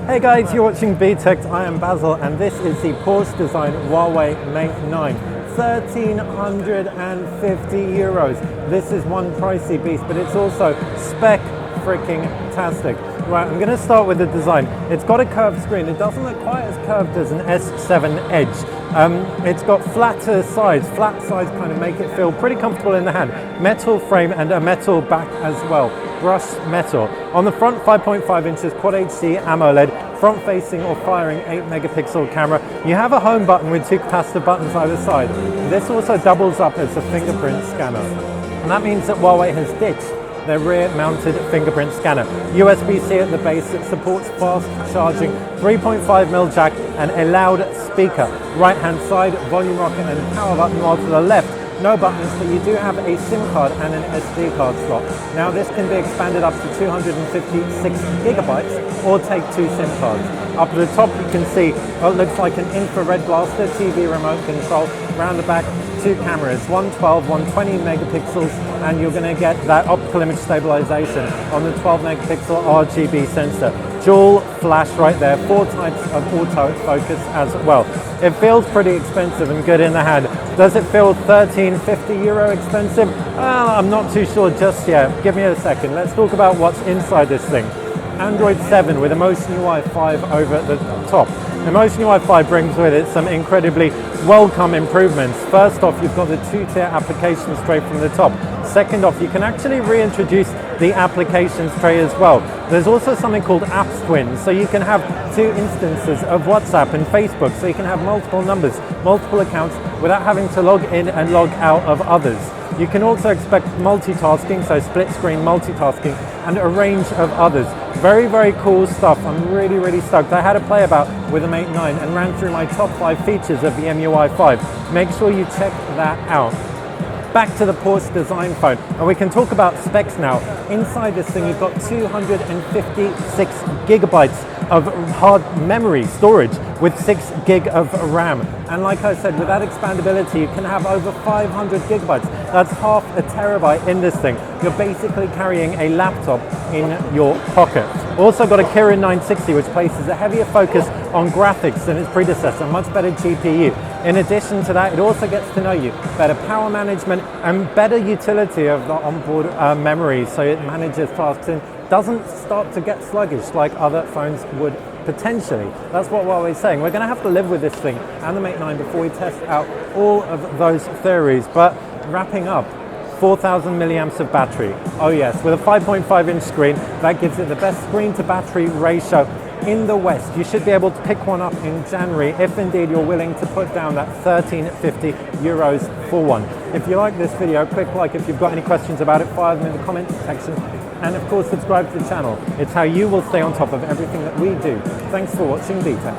Hey guys, you're watching BTech. I am Basil and this is the Porsche Design Huawei Mate 9. 1,350 euros. This is one pricey beast, but it's also spec-tastic. Right, I'm going to start with the design. It's got a curved screen. It doesn't look quite as curved as an S7 Edge. It's got flatter sides. Flat sides kind of make it feel pretty comfortable in the hand. Metal frame and a metal back as well. Brushed metal. On the front, 5.5 inches Quad HD AMOLED, front-facing or firing 8-megapixel camera. You have a home button with two capacitive buttons either side. This also doubles up as a fingerprint scanner. And that means that Huawei has ditched their rear-mounted fingerprint scanner. USB-C at the base. It supports fast charging, 3.5mm jack and a loud speaker. Right-hand side, volume rocker and power button, while to the left, no buttons, but you do have a SIM card and an SD card slot. Now this can be expanded up to 256 gigabytes or take two SIM cards. Up at the top you can see what looks like an infrared blaster, TV remote control. Round the back, two cameras, 112, 120 megapixels, and you're going to get that optical image stabilization on the 12 megapixel RGB sensor. Dual flash right there, 4 types of auto focus as well. It feels pretty expensive and good in the hand. Does it feel 1,350 euro expensive? I'm not too sure just yet. Give me a second. Let's talk about what's inside this thing. Android 7 with EMUI 5 over the top. EMUI 5 brings with it some incredibly welcome improvements. First off, you've got the 2-tier applications tray from the top. Second off, you can actually reintroduce the applications tray as well. There's also something called Apps Twin, so you can have 2 instances of WhatsApp and Facebook, so you can have multiple numbers, multiple accounts, without having to log in and log out of others. You can also expect multitasking, so split screen multitasking, and a range of others. Very, very cool stuff. I'm really stoked. I had a play about with the Mate 9 and ran through my top 5 features of the EMUI 5. Make sure you check that out. Back to the Porsche Design phone, and we can talk about specs now. Inside this thing you've got 256 gigabytes of hard memory storage with 6 gig of RAM. And like I said, with that expandability, you can have over 500 gigabytes. That's half a terabyte in this thing. You're basically carrying a laptop in your pocket. Also got a Kirin 960, which places a heavier focus on graphics than its predecessor, much better GPU. In addition to that, it also gets to know you, better power management and better utility of the onboard memory, so it manages tasks and doesn't start to get sluggish like other phones would potentially. That's what Huawei's saying. We're going to have to live with this thing and the Mate 9 before we test out all of those theories. But wrapping up, 4,000 milliamps of battery. Oh yes, with a 5.5 inch screen, that gives it the best screen to battery ratio in the West. You should be able to pick one up in January if indeed you're willing to put down that 1,350 euros for one. If you like this video, click like. If you've got any questions about it, fire them in the comments section. And of course, subscribe to the channel. It's how you will stay on top of everything that we do. Thanks for watching BTech.